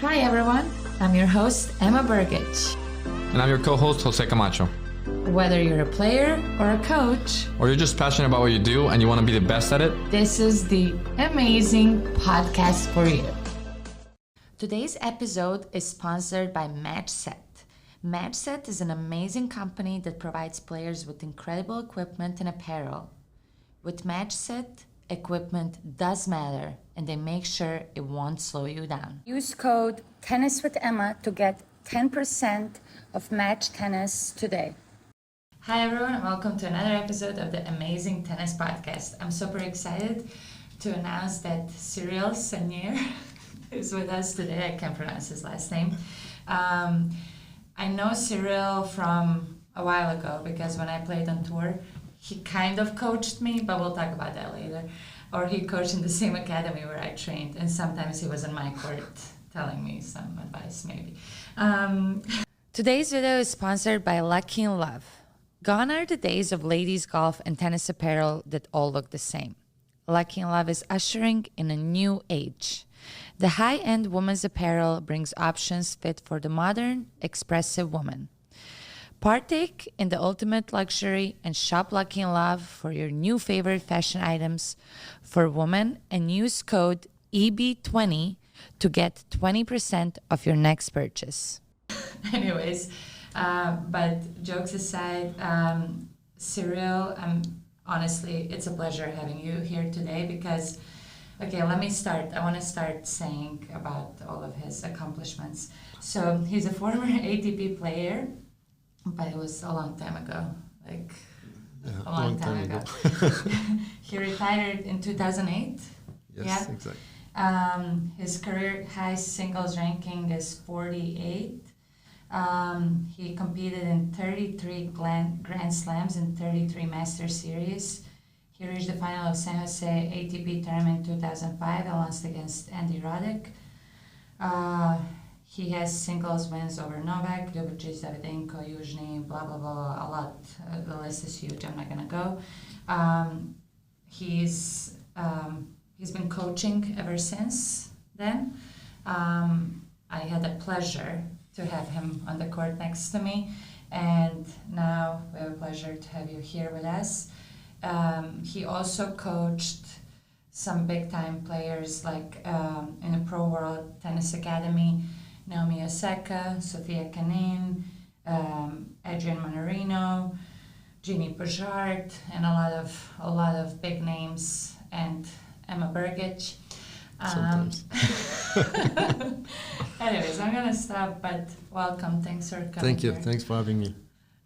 Hi everyone, I'm your host Ema Burgic. And I'm your co-host Jose Camacho. Whether you're a player or a coach, or you're just passionate about what you do and you want to be the best at it, this is the EMAzing Podcast for you. Today's episode is sponsored by MatchSet. MatchSet is an amazing company that provides players with incredible equipment and apparel. With MatchSet, equipment does matter, and they make sure it won't slow you down. Use code Tennis with Emma to get 10% of Match Tennis today. Hi everyone, and welcome to another episode of the EMAzing Tennis Podcast. I'm super excited to announce that Cyril Saulnier is with us today. I can't pronounce his last name. I know Cyril from a while ago because when I played on tour, he kind of coached me, but we'll talk about that later. Or he coached in the same academy where I trained, and sometimes he was on my court telling me some advice, maybe. Today's video is sponsored by Lucky in Love. Gone are the days of ladies' golf and tennis apparel that all look the same. Lucky in Love is ushering in a new age. The high-end women's apparel brings options fit for the modern, expressive woman. Partake in the ultimate luxury and shop Lucky in Love for your new favorite fashion items for women and use code EB20 to get 20% of your next purchase. Anyways, but jokes aside, Cyril, honestly, it's a pleasure having you here today because, okay, let me start. I want to start saying about all of his accomplishments. So he's a former ATP player, but it was a long time ago, a long time ago. He retired in 2008. Yes, exactly. His career high singles ranking is 48. He competed in 33 Grand Slams and 33 Master Series. He reached the final of San Jose ATP tournament in 2005 and lost against Andy Roddick. He has singles wins over Novak, Djokovic, Davydenko, Yuzhny, blah, blah, blah, a lot. The list is huge. I'm not going to go. He's been coaching ever since then. I had the pleasure to have him on the court next to me, and now we have a pleasure to have you here with us. He also coached some big-time players in the Pro World Tennis Academy, Naomi Osaka, Sofia Kenin, Adrian Manarino, Ema Burgic, and a lot of big names, and Ema Burgic. Sometimes. Anyways, I'm gonna stop. But welcome. Thanks for coming. Thank you. Here. Thanks for having me.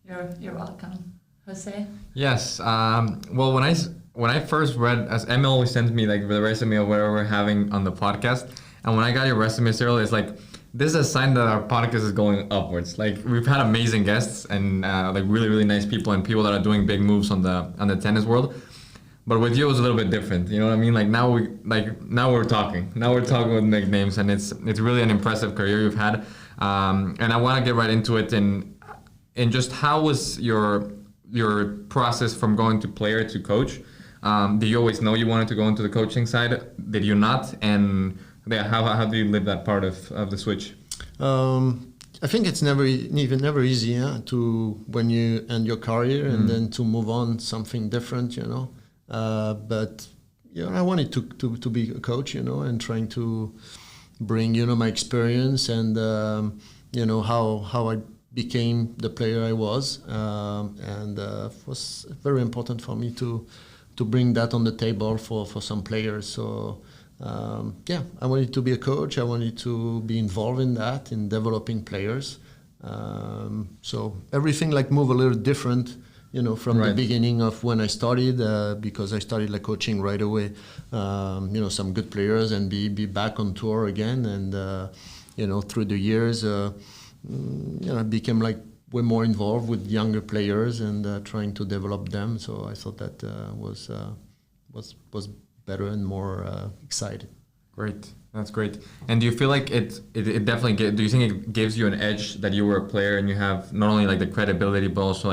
You're welcome, Jose. yes. Well, when I first read, as Emma always sends me like the resume of whatever we're having on the podcast, and when I got your resume, Cyril, it's like this is a sign that our podcast is going upwards. Like we've had amazing guests and like really really nice people and people that are doing big moves on the tennis world. But with you, it was a little bit different. You know what I mean? Now we're talking. Now we're talking with big names, and it's really an impressive career you've had. And I want to get right into it. In just how was your process from going to player to coach? Did you always know you wanted to go into the coaching side? Did you not? And how do you live that part of the switch? I think it's never easy to when you end your career and then to move on something different. But I wanted to be a coach, and trying to bring my experience and how I became the player I was, and it was very important for me to bring that on the table for some players. So I wanted to be a coach. I wanted to be involved in that, in developing players. So everything move a little different. From the beginning of when I started, because I started coaching right away, some good players and be back on tour again. And, through the years, I became way more involved with younger players and trying to develop them. So I thought that was better and more exciting. Great. That's great. And do you feel like it definitely, do you think it gives you an edge that you were a player and you have not only the credibility, but also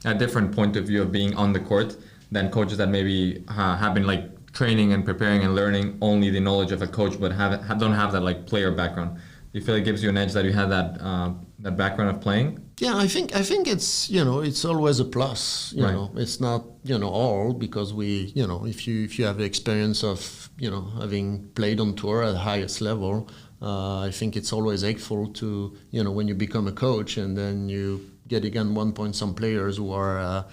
a different point of view of being on the court than coaches that maybe have been training and preparing and learning only the knowledge of a coach, but don't have that player background? you feel it gives you an edge that you had that background of playing? Yeah, I think it's it's always a plus. You Right. know, it's not all, because we if you have the experience of having played on tour at the highest level, I think it's always helpful to when you become a coach and then you get again 1 point some players who are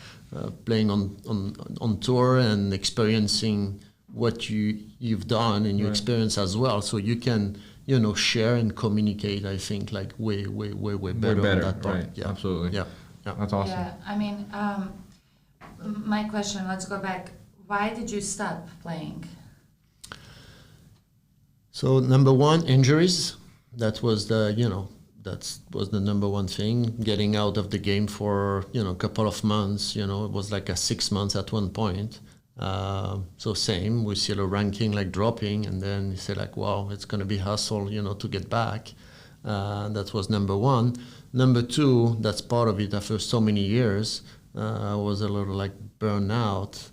playing on tour and experiencing what you've done and you Right. experience as well, so you can share and communicate. I think like way better on that part. Right. Yeah, Absolutely. yeah. That's awesome. Yeah, I mean, my question, let's go back. Why did you stop playing? So number one, injuries. That was that was the number one thing. Getting out of the game for a couple of months. It was like a 6 months at one point. So same, we see the ranking like dropping, and then you say like, wow, it's gonna be hustle, to get back. That was number one. Number two, that's part of it. After so many years, I was a little like burned out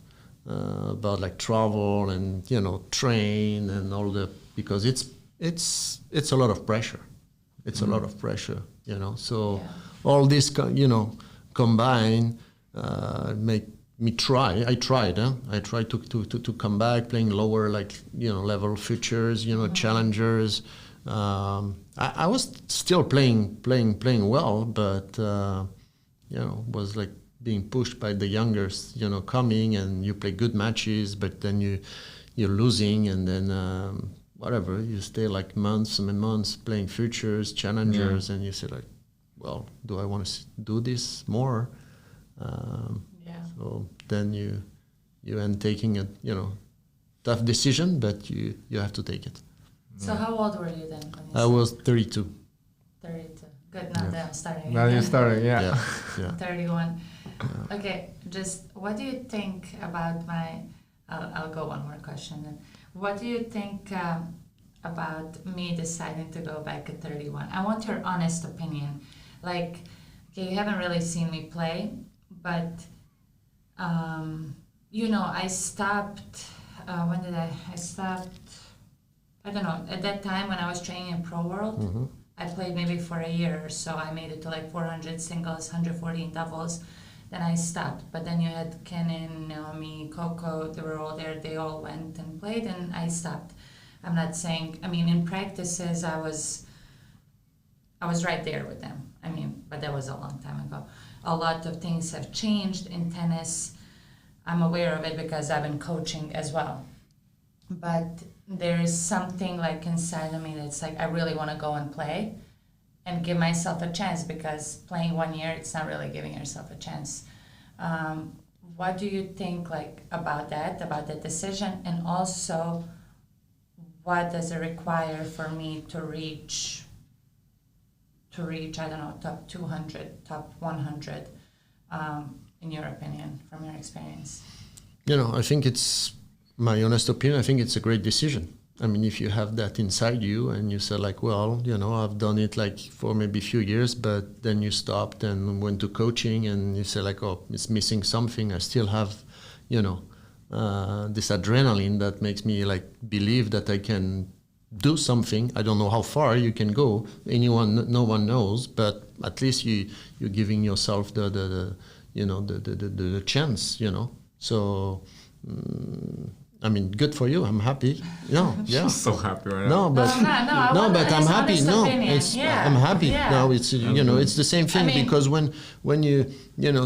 about like travel and train and all because it's a lot of pressure. It's a lot of pressure, So Yeah. all this, combined, make me try. I tried. I tried to come back playing lower level futures, challengers. I was still playing well, but was like being pushed by the youngers, coming, and you play good matches, but then you're losing, and then whatever, you stay like months and months playing futures, challengers, and you say like, well, do I want to do this more? So then you end taking a tough decision, but you have to take it. So how old were you then? When you I was 32. 32. Good, now that I'm starting. Now you're starting, yeah. Yeah. 31. Okay, just what do you think about I'll go one more question then. What do you think about me deciding to go back at 31? I want your honest opinion. Like, okay, you haven't really seen me play, but I stopped. When did I stopped? I don't know. At that time, when I was training in Pro World, I played maybe for a year or so. I made it to like 400 singles, 140 in doubles. Then I stopped. But then you had Kenin, Naomi, Coco. They were all there. They all went and played, and I stopped. I'm not saying. I mean, in practices, I was right there with them. I mean, but that was a long time ago. A lot of things have changed in tennis. I'm aware of it because I've been coaching as well. But there is something like inside of me that's like, I really want to go and play and give myself a chance, because playing 1 year, it's not really giving yourself a chance. What do you think about that decision? And also, what does it require for me to reach, I don't know, top 200, top 100, in your opinion, from your experience? I think it's my honest opinion. I think it's a great decision. I mean, if you have that inside you and you say like, well, I've done it like for maybe a few years, but then you stopped and went to coaching and you say like, oh, it's missing something. I still have, this adrenaline that makes me like believe that I can do something. I don't know how far you can go. No one knows, but at least you're giving yourself the chance, So, I mean, good for you. I'm happy. No, yeah. So happy right No, now. but but I'm happy. No, I'm happy. Yeah. No, it's it's the same thing, because when you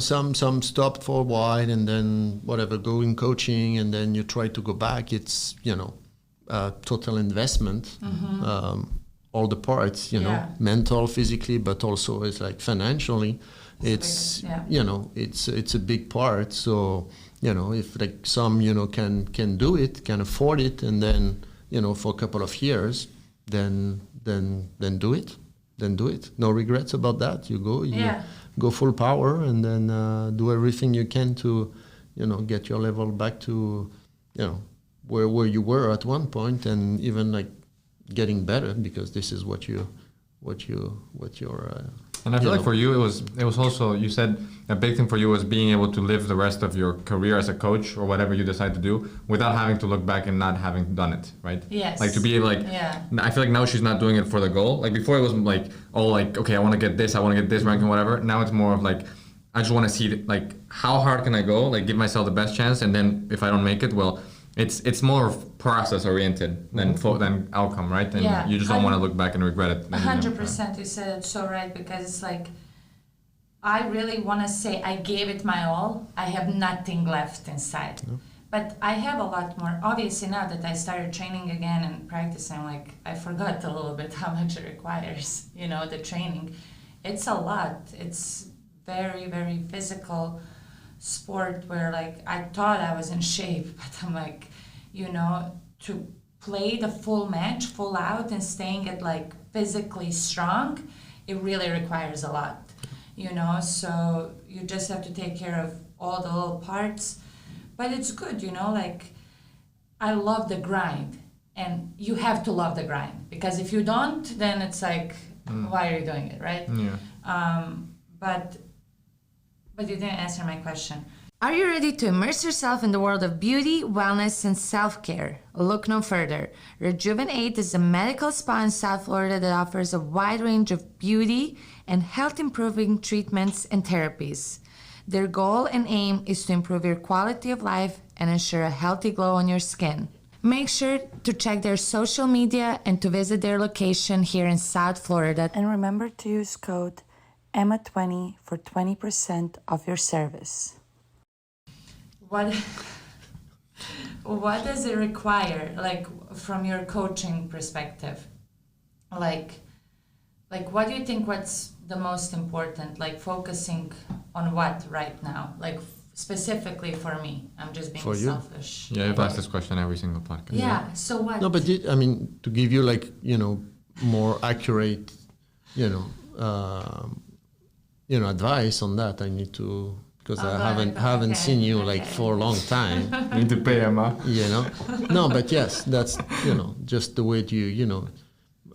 some stopped for a while and then whatever, go in coaching and then you try to go back, it's total investment. All the parts, mental, physically, but also it's like financially, it's it's a big part. So if like some can do it, can afford it, and then for a couple of years, then do it, no regrets about that. You go full power, and then do everything you can to get your level back to where you were at one point, and even like getting better, because this is what you're And I feel like for you, it was also, you said a big thing for you was being able to live the rest of your career as a coach or whatever you decide to do without having to look back and not having done it, right? Yes. Like to be like, I feel like now she's not doing it for the goal. Like before it was like, oh, like, okay, I want to get this ranking, whatever. Now it's more of like, I just want to see like, how hard can I go? Like give myself the best chance. And then if I don't make it, well, it's more process oriented than outcome, right? And you just don't want to look back and regret it. 100%. You said it so right, because it's like, I really want to say I gave it my all. I have nothing left inside. No. But I have a lot more. Obviously, now that I started training again and practicing, like I forgot a little bit how much it requires, the training. It's a lot. It's very, very physical sport where like I thought I was in shape, but I'm like, to play the full match, full out and staying at like physically strong, it really requires a lot. So you just have to take care of all the little parts, but it's good, like I love the grind, and you have to love the grind, because if you don't, then it's like, why are you doing it, right? Yeah. But you didn't answer my question. Are you ready to immerse yourself in the world of beauty, wellness, and self-care? Look no further. Rejuvenate is a medical spa in South Florida that offers a wide range of beauty and health-improving treatments and therapies. Their goal and aim is to improve your quality of life and ensure a healthy glow on your skin. Make sure to check their social media and to visit their location here in South Florida. And remember to use code EMA20 for 20% off your service. What does it require, like from your coaching perspective? Like what do you think, what's the most important, like focusing on what right now, like specifically for me? I'm just being selfish. Yeah, you've asked this question every single podcast. Yeah. So what? No, but to give you like, more accurate, advice on that, I need to, because I haven't seen you like for a long time. You need to pay Ema. No, but yes, that's just the way you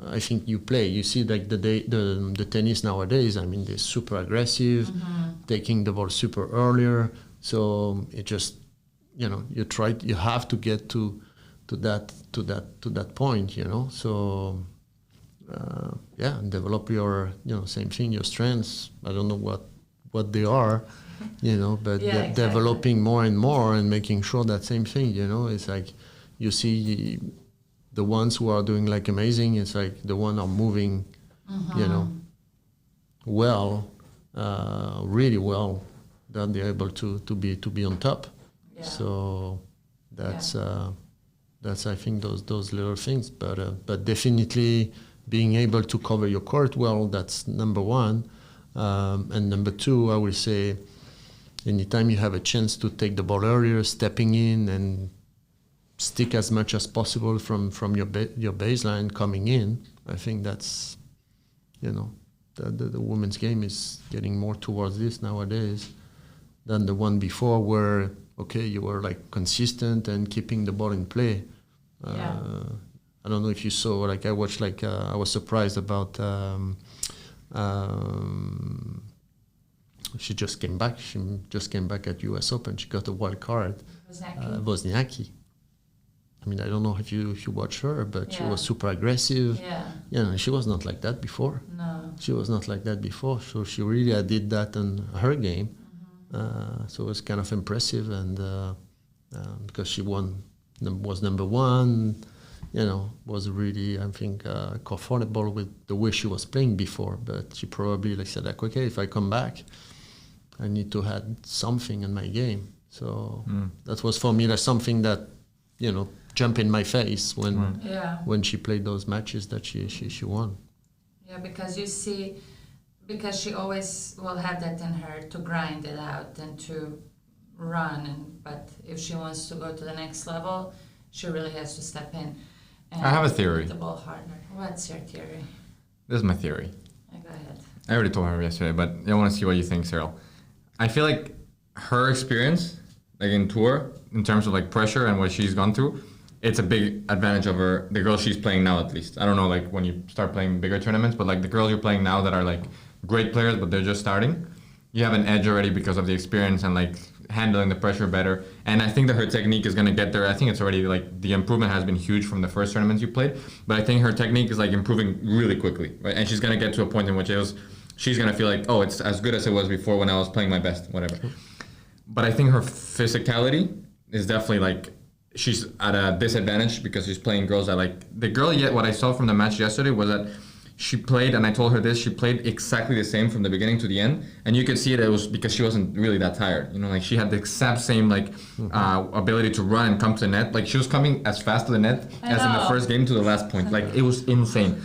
I think you play. You see like the tennis nowadays. I mean, they're super aggressive, taking the ball super earlier. So it just you have to get to that point. So and develop your same thing, your strengths. I don't know what they are. But exactly. Developing more and more and making sure that same thing, it's like you see the ones who are doing like amazing, it's like the one are moving, well, really well, that they're able to be on top. Yeah. So that's I think those little things, but definitely being able to cover your court well, that's number one, and number two, I would say, anytime you have a chance to take the ball earlier, stepping in and stick as much as possible from your baseline coming in, I think that's, the women's game is getting more towards this nowadays than the one before where, you were like consistent and keeping the ball in play. I don't know if you saw, like I watched, like I was surprised about she just came back. She just came back at U.S. Open. She got a wild card. Wozniacki. I mean, I don't know if you watch her, but she was super aggressive. Yeah. She was not like that before. No. She was not like that before. So she really did that in her game. So it was kind of impressive, and because she was number one, was really, I think, comfortable with the way she was playing before. But she probably said, okay, if I come back, I need to add something in my game. So that was for me something that, jumped in my face when she played those matches that she won. Yeah, because you see, because she always will have that in her to grind it out and to run. But if she wants to go to the next level, she really has to step in. And I have a theory. hit the ball harder. What's your theory? This is my theory. Go ahead. I already told her yesterday, but I want to see what you think, Cyril. I feel like her experience, like in tour, in terms of like pressure and what she's gone through, it's a big advantage of her, the girls she's playing now at least. I don't know, like when you start playing bigger tournaments, but like the girls you're playing now that are like great players, but they're just starting, you have an edge already because of the experience and like handling the pressure better. And I think that her technique is going to get there. I think it's already like the improvement has been huge from the first tournaments you played, but I think her technique is like improving really quickly, right? And she's going to get to a point in which she's going to feel like, oh, it's as good as it was before when I was playing my best, whatever. But I think her physicality is definitely like, she's at a disadvantage because she's playing girls that like, the girl what I saw from the match yesterday was that she played, and I told her this, she played exactly the same from the beginning to the end, and you could see it was because she wasn't really that tired. You know, like she had the exact same like ability to run and come to the net. Like she was coming as fast to the net as in the first game to the last point. Like it was insane.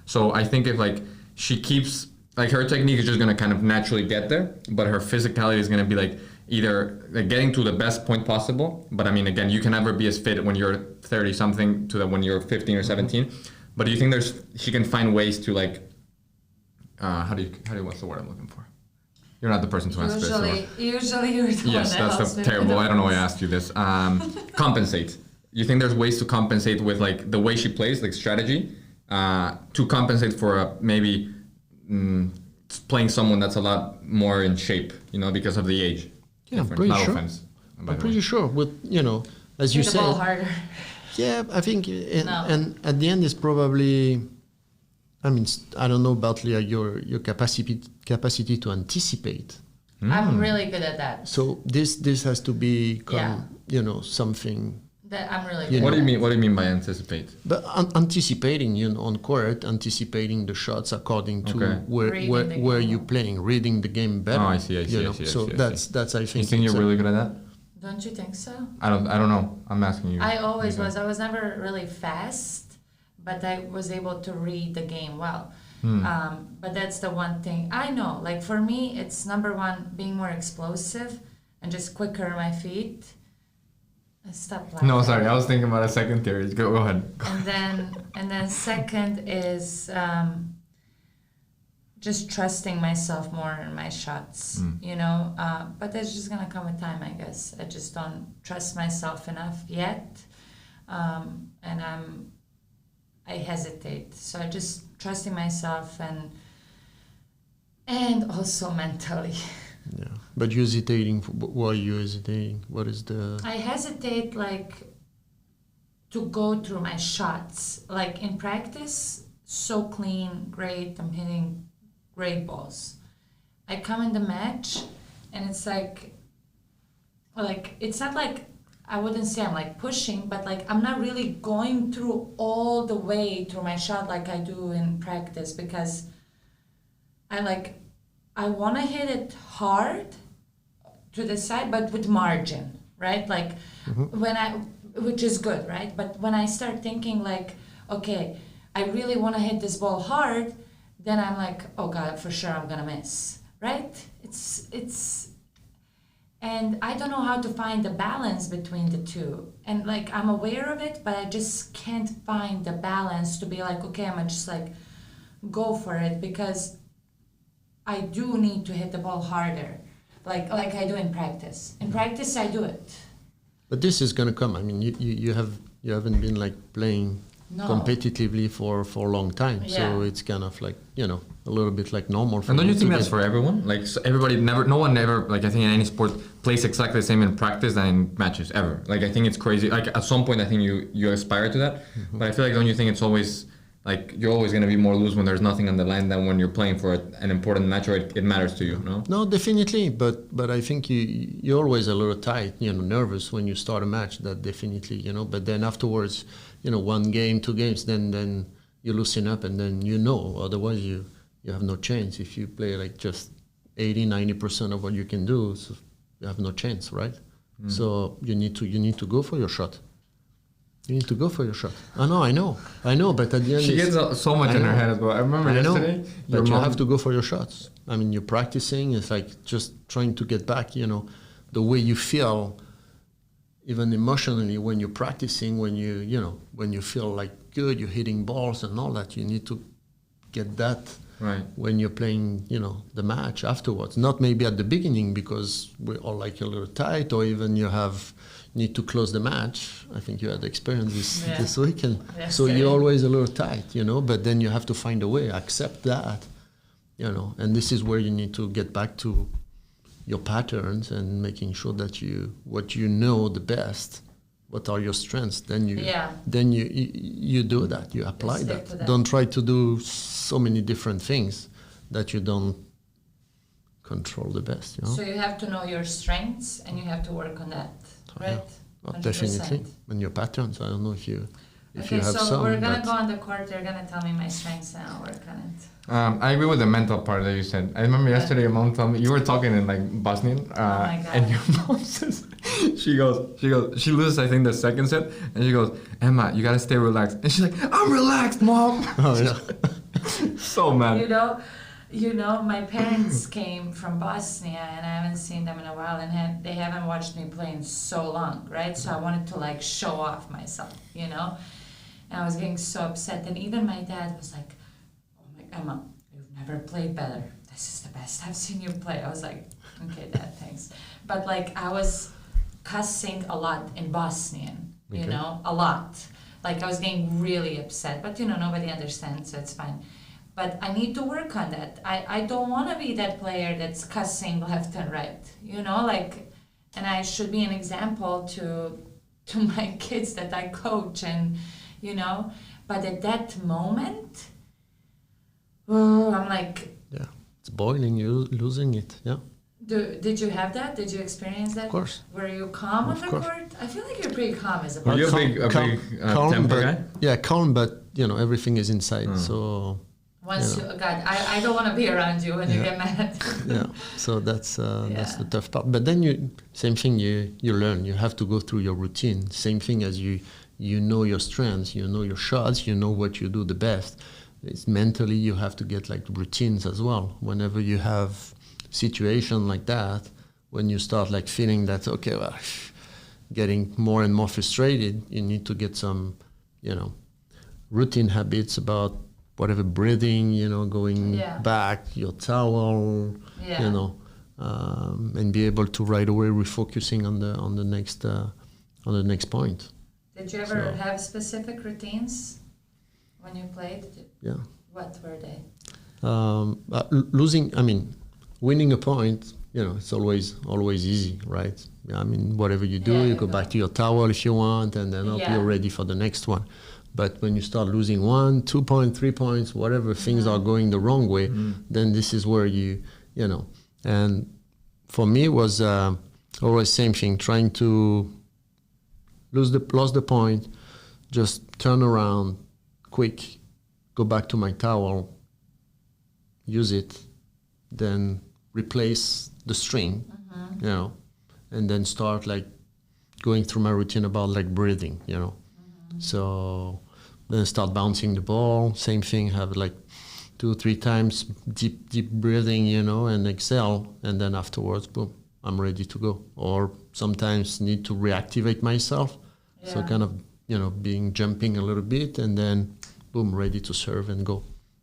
So I think if like she keeps, like her technique is just gonna kind of naturally get there, but her physicality is gonna be like either like getting to the best point possible. But I mean, again, you can never be as fit when you're 30 something to when you're 15 or 17. But do you think she can find ways to like, how do you what's the word I'm looking for? You're not the person to answer this. Usually you're the one yes, that's terrible. I don't know why I asked you this. Compensate. You think there's ways to compensate with like the way she plays, like strategy, to compensate for maybe playing someone that's a lot more in shape, you know, because of the age. Yeah, I'm pretty sure. I'm pretty sure. With as you said. The ball harder. Yeah, I think, and at the end is probably, I mean, I don't know about your capacity to anticipate. I'm really good at that. So this has to become, something that I'm really good. What do you mean? What do you mean by anticipate? But anticipating, on court, anticipating the shots according to where you're playing, reading the game better. Oh, I see. So that's I think. You think you're really good at that? Don't you think so? I don't know. I'm asking you. I always was. I was never really fast, but I was able to read the game well. But that's the one thing I know. Like for me, it's number one, being more explosive and just quicker on my feet. Stop laughing. No, sorry. I was thinking about a second theory. Go ahead. And then second is just trusting myself more in my shots, but that's just gonna come with time, I guess. I just don't trust myself enough yet, and I hesitate. So I just trusting myself and also mentally. Yeah, but you're hesitating. Why are you hesitating? What is the? I hesitate like to go through my shots. Like in practice, so clean, great. I'm hitting great balls. I come in the match and it's like it's not like, I wouldn't say I'm like pushing, but like I'm not really going through all the way through my shot like I do in practice, because I want to hit it hard to the side, but with margin, right? Like which is good, right? But when I start thinking like, okay, I really want to hit this ball hard, then I'm like, oh God, for sure I'm gonna miss, right? It's, and I don't know how to find the balance between the two. And like, I'm aware of it, but I just can't find the balance to be like, okay, I'm gonna just like go for it, because I do need to hit the ball harder, like I do in practice. In practice, I do it. But this is gonna come. I mean, you haven't been like playing competitively for a long time, so it's kind of like a little bit like normal. And don't you think that's for everyone? Like so no one ever, like I think in any sport plays exactly the same in practice than in matches ever. Like I think it's crazy. Like at some point I think you aspire to that, but I feel like don't you think it's always like you're always going to be more loose when there's nothing on the line than when you're playing for an important match or it matters to you, no? No, definitely, but I think you're always a little tight, nervous when you start a match. That definitely, but then afterwards, one game, 2 games, then you loosen up, and then otherwise you have no chance. If you play like just 80-90% of what you can do, so you have no chance, right? So you need to go for your shot. You need to go for your shot. I know, but at the end... She gets so much in her head as well. I remember yesterday... But you have to go for your shots. I mean, you're practicing. It's like just trying to get back, the way you feel, even emotionally, when you're practicing, when you feel like good, you're hitting balls and all that. You need to get that when you're playing, the match afterwards. Not maybe at the beginning, because we're all like a little tight, or even need to close the match. I think you had experience this weekend. So you're always a little tight, but then you have to find a way, accept that, you know, and this is where you need to get back to your patterns and making sure that what you know the best, what are your strengths, then you do that, you apply that. Don't try to do so many different things that you don't control the best, you know. So you have to know your strengths and you have to work on that, right? Yeah. Well, definitely, and your patterns. I don't know if you have so some. We're gonna go on the court. You're gonna tell me my strengths and I'll work on it. I agree with the mental part that you said. I remember yesterday your mom told me you were talking in like Bosnian, and your mom says she loses I think the second set, and she goes, Ema, you gotta stay relaxed, and she's like, I'm relaxed, mom. Oh yeah. So mad. You know, my parents came from Bosnia and I haven't seen them in a while, and they haven't watched me play in so long, right? So I wanted to like show off myself, you know? And I was getting so upset. And even my dad was like, oh my, Ema, you've never played better. This is the best I've seen you play. I was like, okay, Dad, thanks. But like I was cussing a lot in Bosnian, you know, a lot. Like I was getting really upset, but you know, nobody understands, so it's fine. But I need to work on that. I don't want to be that player that's cussing left and right, you know, like, and I should be an example to my kids that I coach, and, you know, but at that moment, I'm like... Yeah, it's boiling, you losing it, yeah. Did you have that? Did you experience that? Of course. Were you calm on the court? I feel like you're pretty calm as a Were player. you a big temper guy? Yeah, calm, but, you know, everything is inside, so... Once I don't want to be around you when you get mad. Yeah, so that's the tough part. But then same thing, you learn. You have to go through your routine. Same thing as you know your strengths, you know your shots, you know what you do the best. It's mentally you have to get like routines as well. Whenever you have situation like that, when you start like feeling that, okay, well, getting more and more frustrated, you need to get some, you know, routine habits about whatever, breathing, you know, going back, your towel, you know, and be able to right away refocusing on the next point. Did you ever have specific routines when you played? Yeah. What were they? Winning a point, you know, it's always easy, right? I mean, whatever you do, you go back to your towel if you want, and then you're ready for the next one. But when you start losing 1, 2 points, 3 points, whatever things are going the wrong way, then this is where you know. And for me, it was always same thing, trying to lost the point, just turn around, quick, go back to my towel, use it, then replace the string, you know, and then start like going through my routine about like breathing, you know. So then start bouncing the ball, same thing, have like 2-3 times deep breathing, you know, and exhale, and then afterwards, boom, I'm ready to go. Or sometimes need to reactivate myself, so kind of, you know, jumping a little bit, and then boom, ready to serve and go.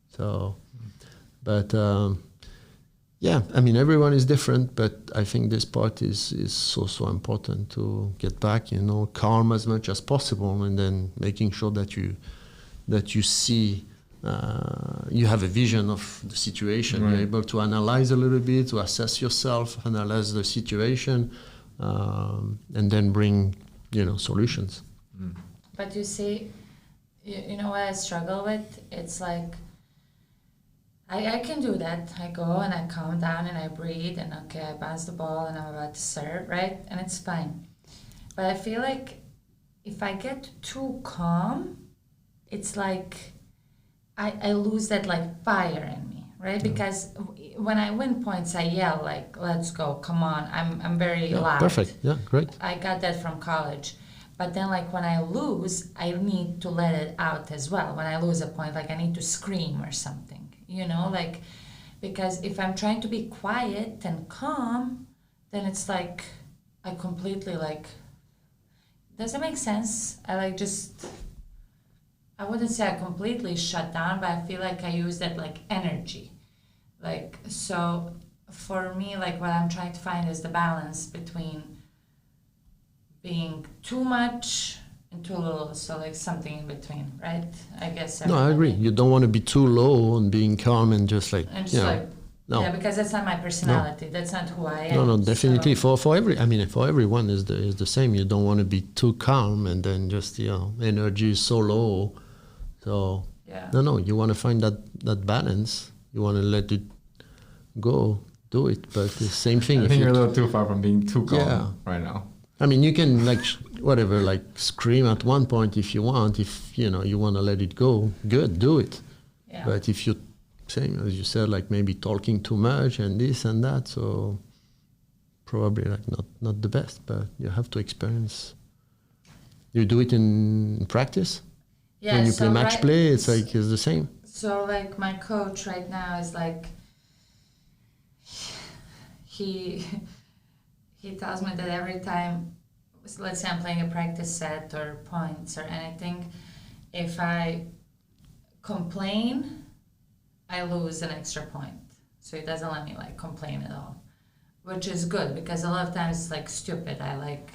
So, but yeah, I mean, everyone is different, but I think this part is so important to get back, you know, calm as much as possible, and then making sure that you see, you have a vision of the situation. Right. You're able to analyze a little bit, to assess yourself, analyze the situation, and then bring, you know, solutions. But you see, you know what I struggle with? It's like, I can do that. I go and I calm down and I breathe and okay, I bounce the ball and I'm about to serve, right? And it's fine. But I feel like if I get too calm, it's like I lose that like fire in me, right? Because when I win points, I yell like, let's go, come on. I'm very loud. Perfect, yeah, great. I got that from college. But then like when I lose, I need to let it out as well. When I lose a point, like I need to scream or something. You know, like, because if I'm trying to be quiet and calm, then it's like I completely like, does that make sense? I wouldn't say I completely shut down, but I feel like I use that like energy. Like, so for me, like what I'm trying to find is the balance between being too much and too little, so like something in between, right? I guess. No, I agree. everybody- You don't want to be too low on being calm and just like, And you just know, like, no. yeah, because that's not my personality. That's not who I am. No, definitely. So, For everyone is the same. You don't want to be too calm and then just energy is so low. So yeah. no, you want to find that balance. You want to let it go, do it. But the same thing. I if think you you're a little too far from being too calm Yeah. right now. I mean, you can like scream at one point if you want. If you want to let it go, good, do it. Yeah. But if you same as you said, like maybe talking too much and this and that, so probably like not the best. But you have to experience. You do it in practice. Yeah, When you so play match right- play, it's the same. So like my coach right now is like he tells me that every time, let's say I'm playing a practice set or points or anything, if I complain, I lose an extra point. So he doesn't let me like complain at all, which is good because a lot of times it's like stupid. I like,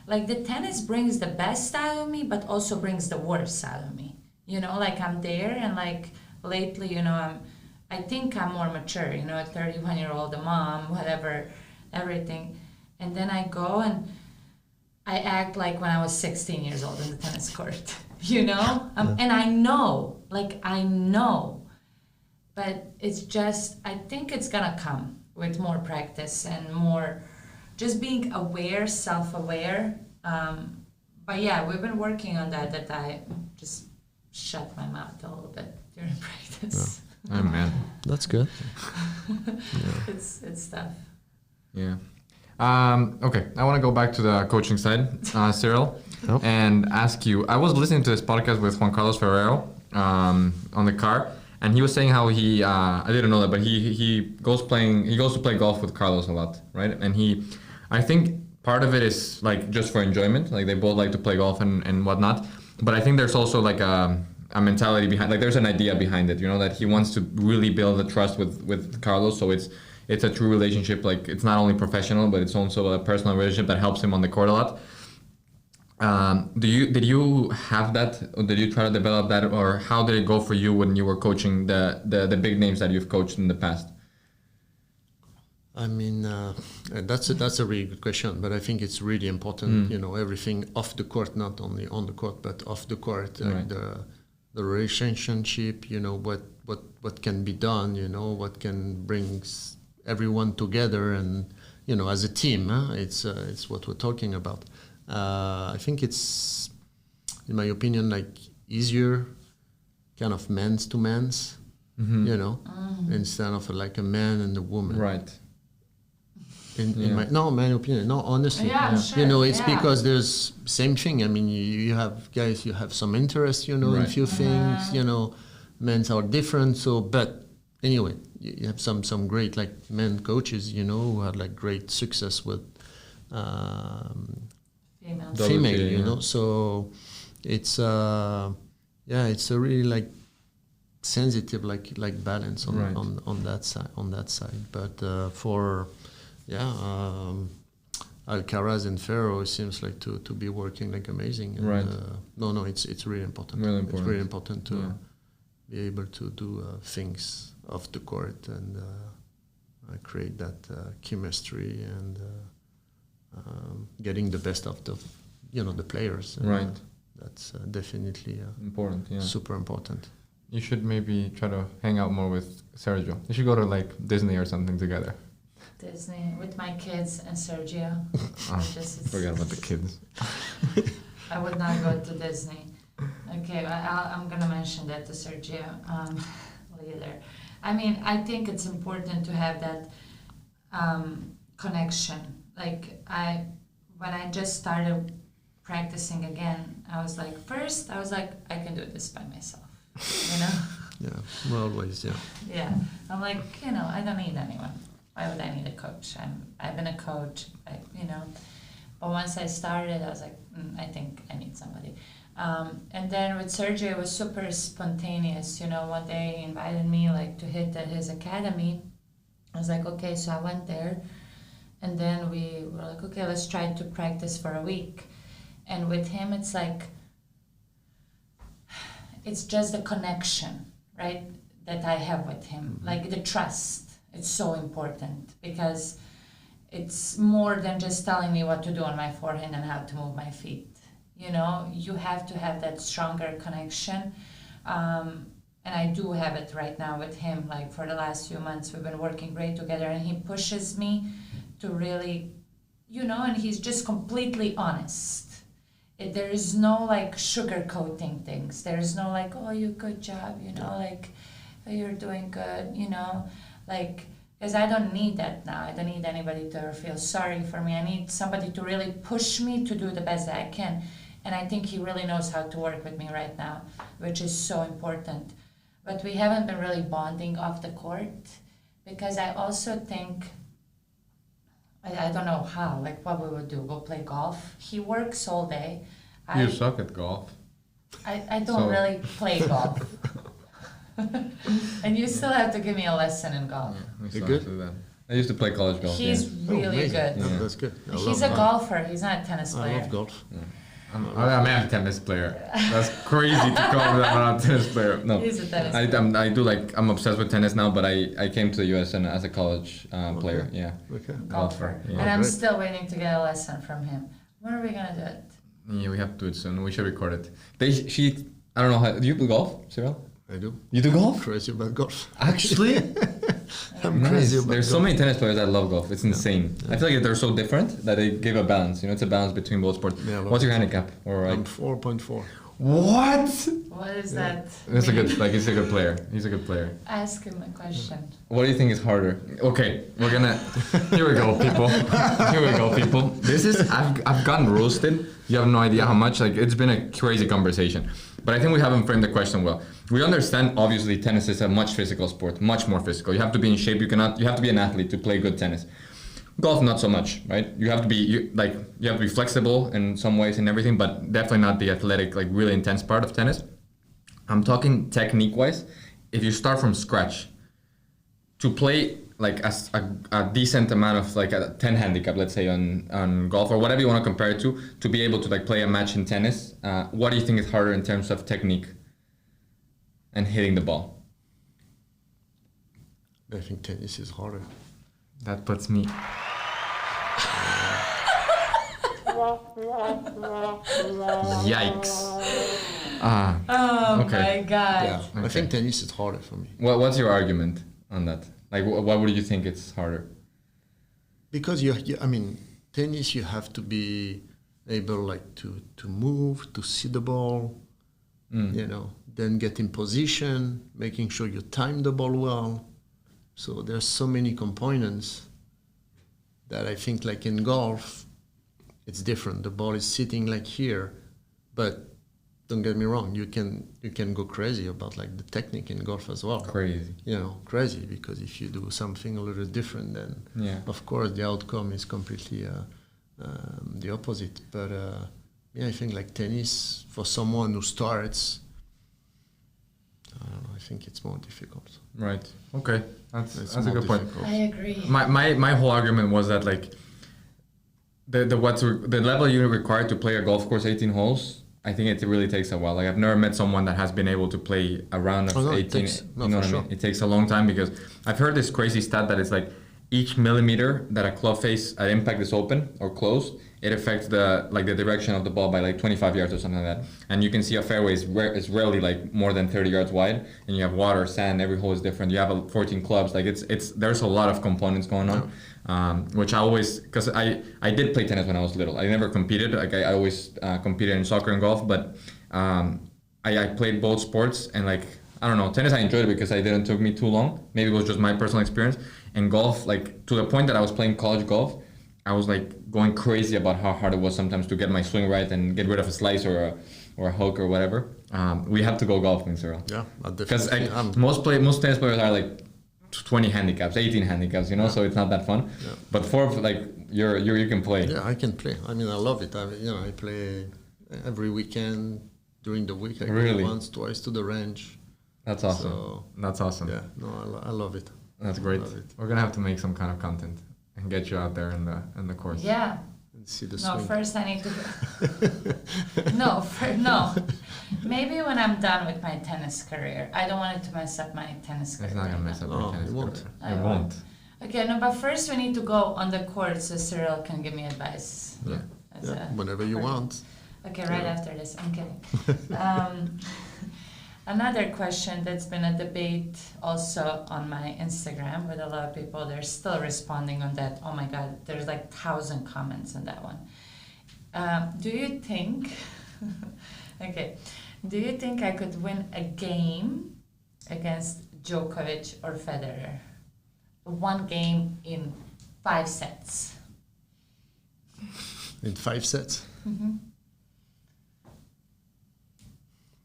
like the tennis brings the best out of me, but also brings the worst out of me. Like I'm there and like lately, I think I'm more mature, a 31-year-old, a mom, whatever, everything. And then I go and I act like when I was 16 years old in the tennis court, and I know, but it's just, I think it's gonna come with more practice and more just being aware, self-aware. But yeah, we've been working on that I just shut my mouth a little bit during practice. Oh man. That's good. It's tough. Yeah. Okay, I want to go back to the coaching side, Cyril, Oh. and ask you. I was listening to this podcast with Juan Carlos Ferrero on the car, and he was saying how he I didn't know that, but he goes to play golf with Carlos a lot, right? And I think part of it is like just for enjoyment, like they both like to play golf and whatnot. But I think there's also like a mentality behind, like there's an idea behind it, that he wants to really build the trust with Carlos, so it's a true relationship. Like it's not only professional, but it's also a personal relationship that helps him on the court a lot. Did you have that, or did you try to develop that, or how did it go for you when you were coaching the big names that you've coached in the past? I mean, that's a really good question, but I think it's really important. Everything off the court, not only on the court, but off the court, like Right. the relationship. What can be done. What can bring everyone together, and as a team. It's what we're talking about. I think it's, in my opinion, like easier, kind of men's to men's. Instead of like a man and a woman. Right. In my opinion, no, honestly, Yeah, sure, it's yeah. because there's same thing. I mean, you have guys, you have some interest, in Right. few things, men's are different. So, but anyway, you have some great like men coaches, who had like great success with Female. female, yeah. So it's it's a really like sensitive like balance on Right. on that side. But for Alcaraz and Ferro, it seems like to be working like amazing. And, Right. It's really important. Really It's important. really important to Yeah. be able to do things off the court and create that chemistry and getting the best of the players. And, Right. that's definitely Important, yeah. super important. You should maybe try to hang out more with Sergio. You should go to like Disney or something together. Disney with my kids and Sergio. Forget about the kids. I would not go to Disney. Okay, I'm gonna mention that to Sergio later. I mean, I think it's important to have that connection. Like when I just started practicing again, I was like, I can do this by myself, Yeah, well, always, yeah. Yeah, I'm like, I don't need anyone. Why would I need a coach? I've been a coach, But once I started, I was like, I think I need somebody. And then with Sergio, it was super spontaneous. One day he invited me like to hit at his academy. I was like, okay, so I went there, and then we were like, okay, let's try to practice for a week. And with him, it's like, it's just the connection, right, that I have with him. Like the trust. It's so important because it's more than just telling me what to do on my forehand and how to move my feet. You know, you have to have that stronger connection. And I do have it right now with him. Like for the last few months, we've been working great together, and he pushes me to really, you know, and he's just completely honest. There is no like sugarcoating things. There is no like, oh, you good job, you know, like, oh, you're doing good, you know, like, because I don't need that now. I don't need anybody to feel sorry for me. I need somebody to really push me to do the best that I can. And I think he really knows how to work with me right now, which is so important. But we haven't been really bonding off the court because I also think, I don't know how, like what we would do. We'll play golf. He works all day. You suck at golf. I don't really play golf. And you still have to give me a lesson in golf. You good? I used to play college golf. He's really good. Yeah. That's good. He's a golfer. He's not a tennis player. I love golf. Yeah. I'm a tennis player. That's crazy to call me a tennis player. No, he's a tennis player. I do like, I'm obsessed with tennis now, but I came to the US and as a college player. Yeah. Okay. Golfer. Yeah. And I'm still waiting to get a lesson from him. When are we gonna do it? Yeah, we have to do it soon. We should record it. I don't know how, do you play golf, Cyril? I do. You do golf? I'm crazy about golf. Actually? I'm crazy about There's golf. so many tennis players that love golf. It's insane. Yeah. I feel like they're so different that they give a balance. You know, it's a balance between both sports. Yeah, what's your handicap? Or like, I'm 4.4. What? What is that? That's a good. Like, he's a good player. He's a good player. Ask him a question. What do you think is harder? Okay, we're gonna. Here we go, people. Here we go, people. This is. I've gotten roasted. You have no idea how much. Like, it's been a crazy conversation. But I think we haven't framed the question well. We understand, obviously, tennis is a much physical sport, much more physical. You have to be in shape. You have to be an athlete to play good tennis. Golf, not so much, right? You have to be flexible in some ways and everything, but definitely not the athletic, like really intense part of tennis. I'm talking technique-wise. If you start from scratch, to play like a decent amount of like a 10 handicap, let's say on golf or whatever you want to compare it to be able to like play a match in tennis, what do you think is harder in terms of technique and hitting the ball? I think tennis is harder. That puts me. Yikes. Oh okay. my God. Yeah, Okay. I think tennis is harder for me. What's your argument on that? Like, what would you think it's harder? Because I mean, tennis you have to be able like to move, to see the ball, you know, then get in position, making sure you time the ball well. So there's so many components that I think like in golf, it's different. The ball is sitting like here, but don't get me wrong, you can go crazy about like the technique in golf as well. Crazy. You know, crazy, because if you do something a little different, then of course the outcome is completely the opposite. But I think like tennis, for someone who starts, I think it's more difficult. Right. Okay. That's a good point. I agree. My whole argument was that like the level you require to play a golf course 18 holes, I think it really takes a while. Like I've never met someone that has been able to play a round of 18. You know what I mean? It takes a long time because I've heard this crazy stat that it's like each millimeter that a club face at impact is open or closed, it affects the direction of the ball by like 25 yards or something like that. And you can see a fairway is rarely like more than 30 yards wide, and you have water, sand, every hole is different. You have 14 clubs, like it's there's a lot of components going on, which I always, because I did play tennis when I was little. I never competed, like I always competed in soccer and golf, but I played both sports, and like I don't know, tennis I enjoyed it because it didn't took me too long. Maybe it was just my personal experience. And golf, like to the point that I was playing college golf, I was like going crazy about how hard it was sometimes to get my swing right and get rid of a slice or a hook or whatever. We have to go golfing, Cyril. Yeah, because most tennis players are like 20 handicaps, 18 handicaps, you know, so it's not that fun. Yeah. But for like you can play. Yeah, I can play. I mean, I love it. I play every weekend during the week. I go once, twice to the range. That's awesome. So, that's awesome. Yeah, no, I love it. That's great. We're gonna have to make some kind of content and get you out there in the course. Yeah. see the No, swing. first I need to. No. Maybe when I'm done with my tennis career. I don't want it to mess up my tennis career. It's not gonna mess up your tennis it won't. career. It won't. Okay, no, but first we need to go on the court so Cyril can give me advice. Yeah. Whenever you want. Okay, right after this. I'm kidding. Another question that's been a debate also on my Instagram with a lot of people. They're still responding on that. Oh my God, there's like 1,000 comments on that one. Do you think? Okay. Do you think I could win a game against Djokovic or Federer? One game in 5 sets. In 5 sets? Mm-hmm.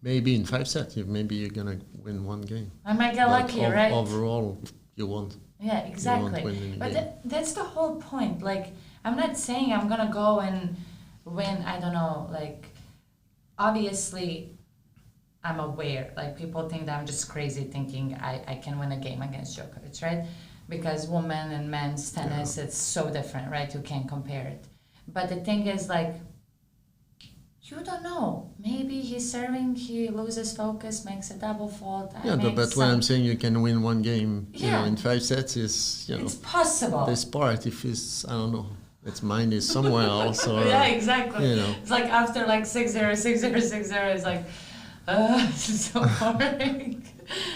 Maybe in 5 sets. Maybe you're going to win one game. I might get But lucky, right? Overall, you won't. Yeah, exactly. win any But game. that's the whole point. Like, I'm not saying I'm gonna go and win. I don't know. Like, obviously, I'm aware. Like, people think that I'm just crazy thinking I can win a game against Djokovic, right? Because women and men's tennis, it's so different, right? You can't compare it. But the thing is, like, you don't know. Maybe he's serving, he loses focus, makes a double fault. But when I'm saying you can win one game, Yeah. in 5 sets is, It's possible. this part, if it's, I don't know, its mind is somewhere else. Or, Yeah, exactly. It's like after like 6-0, 6-0, 6-0, it's like, this is so boring.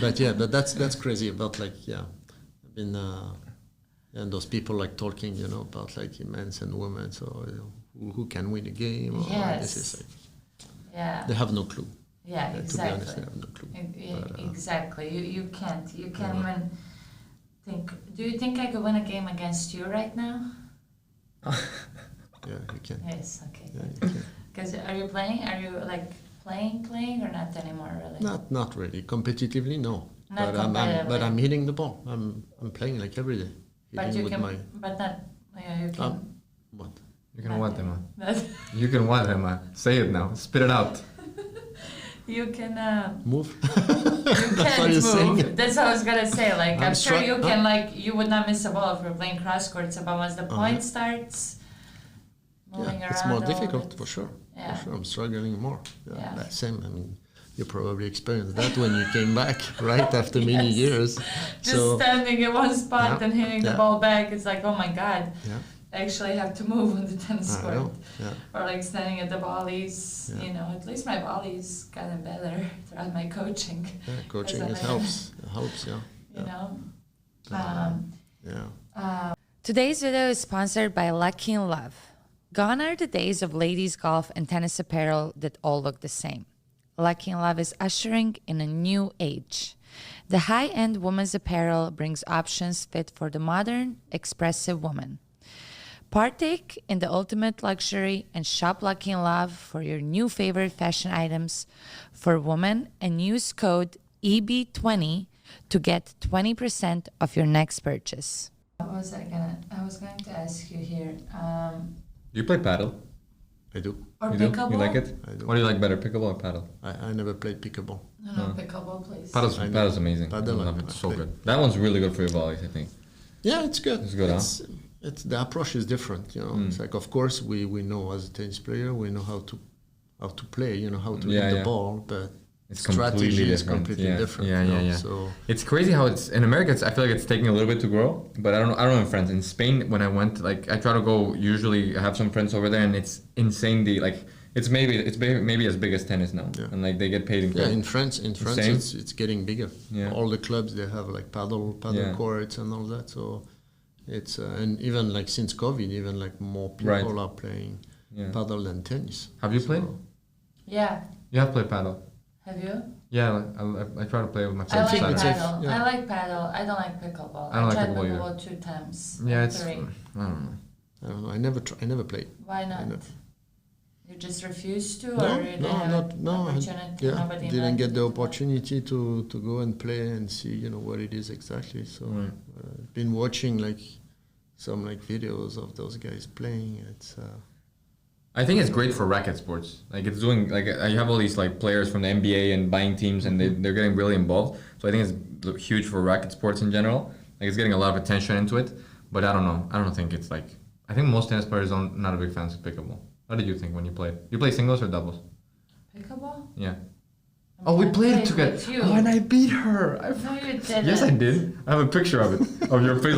but that's crazy about I've been, and those people like talking, about like men's and women, so who can win a game? Or Yes. This is like, Yeah. they have no clue. Yeah, To be exactly. honest, they have no clue. Exactly. You can't even think. Do you think I could win a game against you right now? Yeah, you can. Yes. Okay. Yeah, you can. Because are you playing? Are you like playing or not anymore? Really? Not really competitively, no. Not but competitively. I'm hitting the ball. I'm playing like every day. But Hitting you with can. my But not. Yeah, you can. what? You can what, Emma? That- You can what, Emma? Say it now. Spit it out. You can. Move. You That's what can't you're saying. move. That's what I was gonna say. Like I'm sure you Huh? can. Like you would not miss a ball if we're playing cross courts. But once the point starts moving around, it's more a little difficult bit. for sure. Yeah. For sure, I'm struggling more. Yeah. But same. I mean, you probably experienced that when you came back, right after many Yes. years. Just standing in one spot Yeah. and hitting the Yeah. ball back. It's like, oh my god, Yeah. I actually have to move on the tennis I court. know. Yeah. Or like standing at the volleys. Yeah. You know, at least my volleys gotten better throughout my coaching. Yeah. Coaching As a helps. It helps. Yeah. You know. Yeah. Today's video is sponsored by Lucky in Love. Gone are the days of ladies' golf and tennis apparel that all look the same. Lucky in Love is ushering in a new age. The high-end women's apparel brings options fit for the modern, expressive woman. Partake in the ultimate luxury and shop Lucky in Love for your new favorite fashion items for women and use code EB20 to get 20% off your next purchase. I was going to ask you here. Do you play paddle? I do. Or You do? pickleball? You like it? I do. What do you like better, pickleball or paddle? I never played pickleball. No, pickleball, please. Paddle's amazing. Paddle, I love I it. So play. good. That one's really good for your volleys, I think. Yeah, it's good. It's good, huh? It's the approach is different, It's like, of course, we know as a tennis player, we know how to play, how to hit the ball, but It's strategy completely is different. completely different. Yeah. So It's crazy how it's in America. I feel like it's taking a little bit to grow, but I don't know in France. In Spain, when I went, like I try to go. Usually, I have some friends over there, and it's insanely like it's maybe as big as tennis now, Yeah. and like they get paid in yeah, gold. in France, Same? it's getting bigger. Yeah. All the clubs they have like paddle Yeah. courts and all that. So it's and even like since COVID, even like more people Right. are playing Yeah. paddle than tennis. Have you played? Yeah. You have played paddle. Have you? Yeah, I try to play with my I friends. like think it's Saturday. a- paddle. yeah. I like paddle. I don't like pickleball. I don't like tried pickleball either. pickleball 2 times. Yeah, or it's 3. I don't know. I don't know. I never played. Why not? know. You just refused to, No, or you didn't have no. opportunity? Yeah, Nobody didn't invited get the you to play? opportunity to go and play and see what it is exactly. So Right. been watching like some like videos of those guys playing. It's I think it's great for racket sports. Like it's doing like you have all these like players from the NBA and buying teams, and they're getting really involved. So I think it's huge for racket sports in general. Like it's getting a lot of attention into it. But I don't know. I don't think it's like I think most tennis players are not a big fans of pickleball. What did you think when you played? You play singles or doubles? Pickleball? Yeah. I mean, We I played together. with you. Oh, and I beat her. No, you didn't. Yes, I did. I have a picture of it, of your face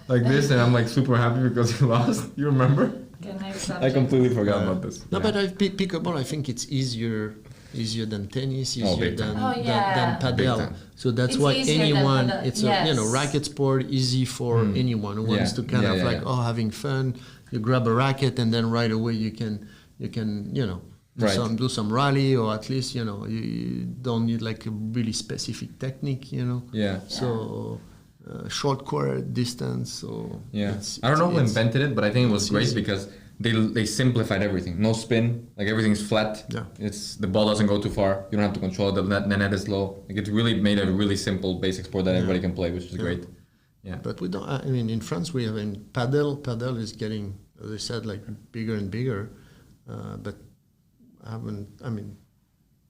like this, and I'm like super happy because you lost. You remember? Okay, next I subject. completely forgot about this. No, Yeah. but pickleball, I think it's easier than tennis, Oh, easier big than, time. Oh, yeah. than Big padel. time. So that's It's why easier than anyone, padel, it's yes. a racket sport, easy for anyone who wants Yeah, to kind yeah, of yeah, like, yeah. having fun. You grab a racket and then right away you can Right. do some rally, or at least you don't need like a really specific technique. Yeah. So short quarter distance. So Yeah. it's- I don't know who it's- invented it, but I think it was it's great easy. because they simplified everything. No spin, like everything's flat. Yeah. It's the ball doesn't go too far. You don't have to control it. The net is low. Like it really made a really simple basic sport that everybody can play, which is great. Yeah. But we don't. I mean, in France we have in paddle. Paddle is getting, as I said, like bigger and bigger. But I haven't. I mean,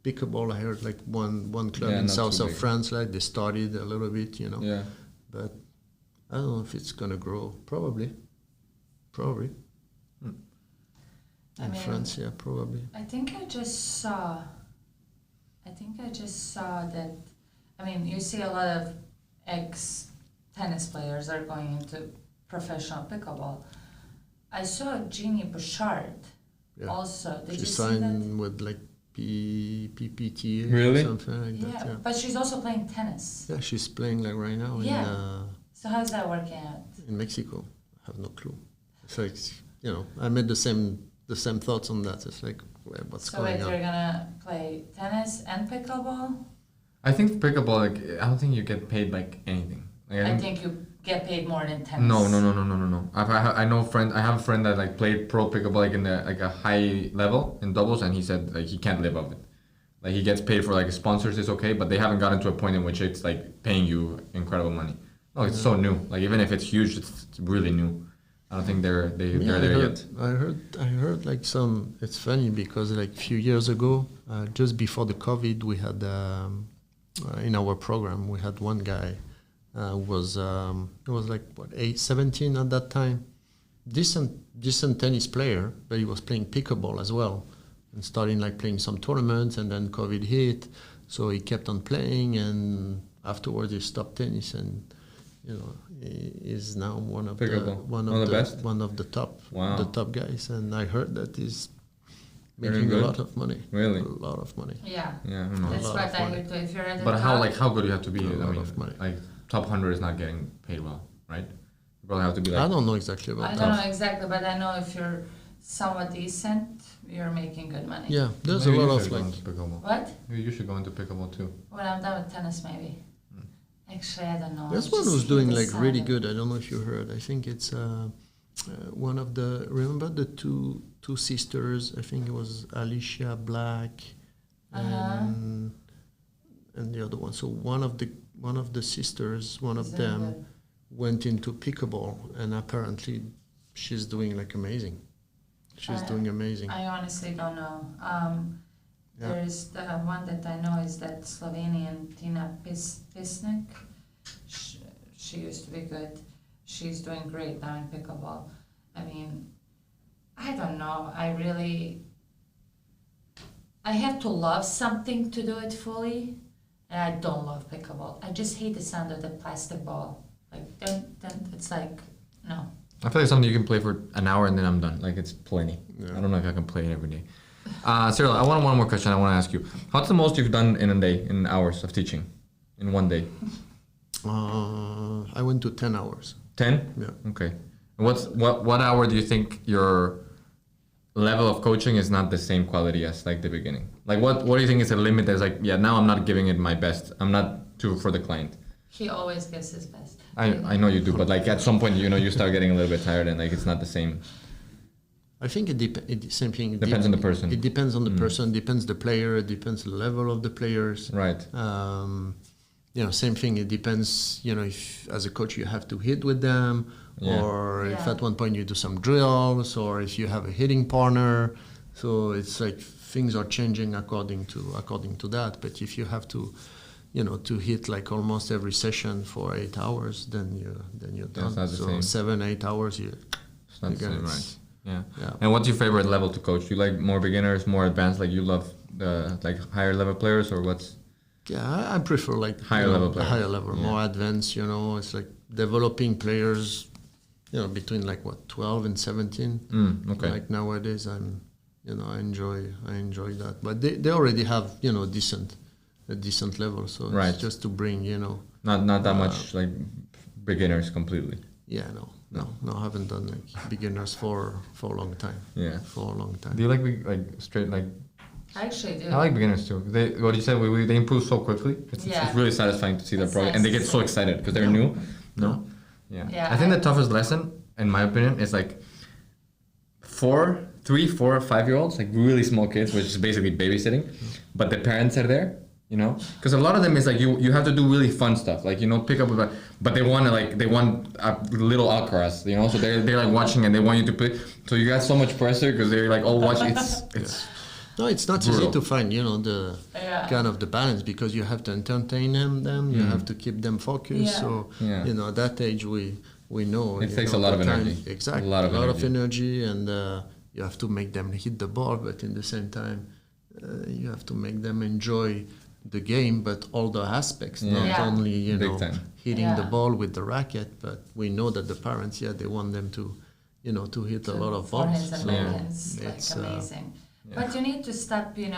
pickleball. I heard like one club Yeah, in not south too of big. France, like they started a little bit, Yeah. But I don't know if it's gonna grow. Probably. I In mean, France, yeah, probably. I think I just saw that. I mean, you see a lot of ex tennis players are going into professional pickleball. I saw Jeannie Bouchard Yeah. also. Did She you see that? signed with like PPTA Really? or something like Yeah, that. Yeah. but she's also playing tennis. Yeah, she's playing like right now Yeah. So how's that working out? in Mexico. I have no clue. It's like I made the same thoughts on that. It's like, what's So going wait, on? you're gonna play tennis and pickleball? I think pickleball, like, I don't think you get paid like anything. Like, I think you get paid more than tennis. No. I know I have a friend that like played pro pickleball like in a high level in doubles, and he said like he can't live off it. Like he gets paid for like sponsors is okay, but they haven't gotten to a point in which it's like paying you incredible money. No, it's so new. Like even if it's huge, it's really new. I don't think they're there yet. I heard like some. It's funny because like a few years ago, just before the COVID, we had in our program we had one guy was like 17 at that time, decent tennis player, but he was playing pickleball as well, and starting like playing some tournaments, and then COVID hit, so he kept on playing, and afterwards he stopped tennis, and he is now one of Pickleball. one One of the best? one of the top Wow. the top guys, and I heard that he's Very making a good. lot of money. Really? A lot of money. Yeah. Yeah, I don't know. That's lot what of I money. hear too. If you're at the But top, how good do you have to be? A I lot mean, of money. like top 100 is not getting paid well, right? You probably have to be I like don't know exactly I about don't that. know exactly, but I know if you're somewhat decent, you're making good money. Yeah, there's Maybe a you lot of should go like. into pickleball. What? Maybe you should go into pickleball too. When I'm done with tennis, maybe. Actually, I don't know. There's I one just who's hate doing the like sound really of- good. I don't know if you heard. I think it's one of the. Remember the two sisters? I think it was Alicia Black and the other one. So one of the sisters, one of Isn't them, it? went into pickleball, and apparently she's doing like amazing. She's doing amazing. I honestly don't know. Yeah. There's the one that I know is that Slovenian Tina Pisnik. She used to be good. She's doing great now in pickleball. I mean, I don't know. I have to love something to do it fully, and I don't love pickleball. I just hate the sound of the plastic ball. Like, then it's like, no. I feel like something you can play for an hour and then I'm done. Like it's plenty. Yeah. I don't know if I can play it every day. Cyril, I want one more question I want to ask you. What's the most you've done in a day, in hours of teaching, in one day? I went to 10 hours. 10? Yeah. Okay. And what hour do you think your level of coaching is not the same quality as like the beginning? Like what do you think is a limit that's like, yeah, now I'm not giving it my best. I'm not too for the client. He always gives his best. I know you do, but like at some point, you start getting a little bit tired and like it's not the same. I think same thing. Depends on the person. It depends on the person. Depends the player. It depends the level of the players. Right. Same thing. It depends. If as a coach you have to hit with them, Yeah. or if Yeah. at one point you do some drills, or if you have a hitting partner. So it's like things are changing according to that. But if you have to, to hit like almost every session for 8 hours, then you're done. not the So same. 7-8 hours, you. It's not the Again, same, it's- right? Yeah. Yeah. And what's your favorite level to coach? Do you like more beginners, more advanced? Like you love like higher level players, or what's? Yeah, I prefer like Higher level players. higher level, Yeah. more advanced. It's like developing players. Between like 12 and 17. Okay. Like nowadays, I enjoy that. But they already have a decent level. So Right. it's just to bring Not that much like beginners completely. Yeah, no, I haven't done like beginners for a long time. Yeah. For a long time. Do you like straight like? I actually do. I like beginners too. What you said, they improve so quickly. It's really satisfying to see their It's progress, nice and they to get so see. excited because they're new. No. Yeah. Yeah, I think the toughest lesson, in my opinion, is like 3, 4, 5-year-olds, like really small kids, which is basically babysitting, but the parents are there. Because a lot of them is like you have to do really fun stuff, like pick up but they want a little Alcaraz, so they're like watching and they want you to play, so you got so much pressure because they're like all watching. It's No, it's not brutal. easy to find, the kind of the balance, because you have to entertain them, you have to keep them focused. Yeah. So, Yeah. at that age, we know. It takes a lot of energy. Exactly. A lot of energy, and you have to make them hit the ball, but in the same time, you have to make them enjoy the game, but all the aspects, not Yeah. only, Big time. hitting the Yeah. ball with the racket, but we know that the parents, they want them to, to hit a lot of balls. Forehands and So backhands, like it's, amazing. But you need to stop, you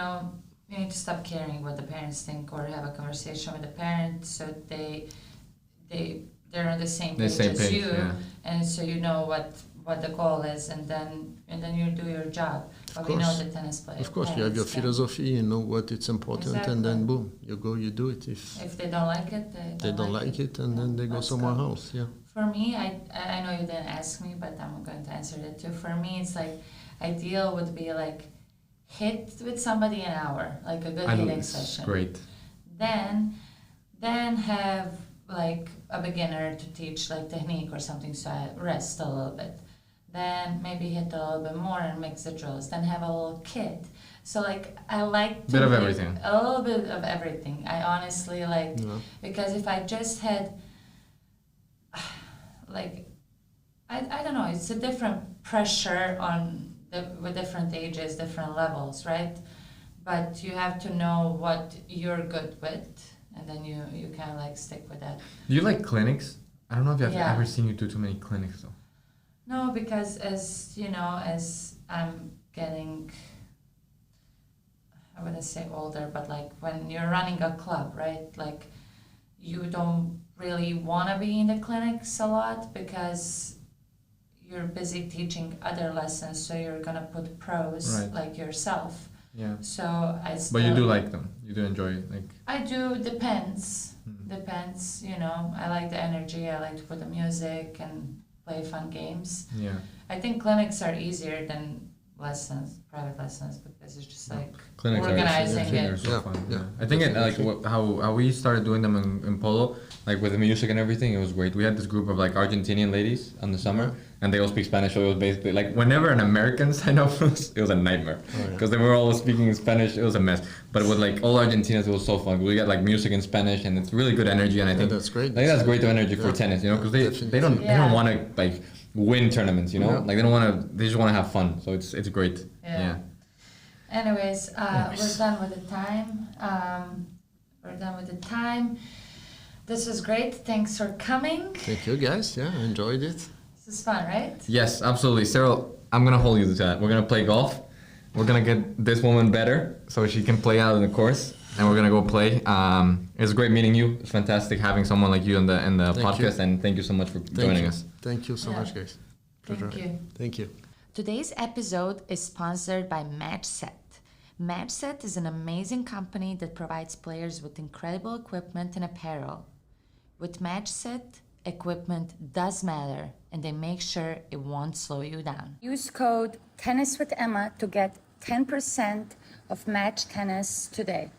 need to stop caring what the parents think, or have a conversation with the parents so they're on the same page as you, and so you know what the goal is, and then you do your job. But we know course. the tennis players. Of course, you have your philosophy, you know what it's important, and then boom, you go, you do it. If they don't like it, They don't like it, and then they go Let's somewhere go. else. Yeah. For me, I know you didn't ask me, but I'm going to answer that too. For me, it's like ideal would be like hit with somebody an hour, like a good hitting session. Great. Then have like a beginner to teach like technique or something, so I rest a little bit. Then maybe hit a little bit more and mix the drills. Then have a little kid. So like I like to Bit of make everything. A little bit of everything. I honestly like, because if I just had like I don't know, it's a different pressure with different ages, different levels, right? But you have to know what you're good with, and then you kind of like stick with that. Do you like clinics? I don't know if I've Yeah. ever seen you do too many clinics though. No, because as I'm getting, I wouldn't say older, but like when you're running a club, right? Like you don't really want to be in the clinics a lot because you're busy teaching other lessons, so you're gonna put pros Right. like yourself. Yeah. So I still, But you do like them. You do enjoy like. I do, depends. Depends, I like the energy, I like to put the music and play fun games. Yeah. I think clinics are easier than private lessons, because it's just like Clinics organizing are it. so Yeah, fun. yeah. I think it like how we started doing them in Polo, like with the music and everything, it was great. We had this group of like Argentinian ladies on the summer, and they all speak Spanish. So it was basically like whenever an American signed up, it was a nightmare because they were all speaking in Spanish. It was a mess. But with like all Argentinians, it was so fun. We got like music in Spanish, and it's really good energy. And I think that's great. I think that's great energy for tennis, because they don't Yeah. want to like win tournaments, Yeah. like they don't want to. They just want to have fun. So it's great. Yeah. Anyways, we're done with the time. This was great. Thanks for coming. Thank you, guys. Yeah, I enjoyed it. This is fun, right? Yes, absolutely. Cyril, I'm going to hold you to that. We're going to play golf. We're going to get this woman better so she can play out in the course. And we're going to go play. It's great meeting you. It's fantastic having someone like you in the podcast. you. And thank you so much for joining us. Thank you so Yeah. much, guys. Pleasure. Thank you. Thank you. Today's episode is sponsored by MatchSet. MatchSet is an amazing company that provides players with incredible equipment and apparel. With MatchSet, equipment does matter, and they make sure it won't slow you down. Use code Tennis with Emma to get 10% of Match Tennis today.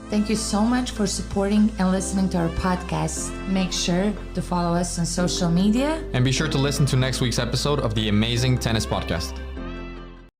Thank you so much for supporting and listening to our podcast. Make sure to follow us on social media. And be sure to listen to next week's episode of the EMAzing Tennis Podcast.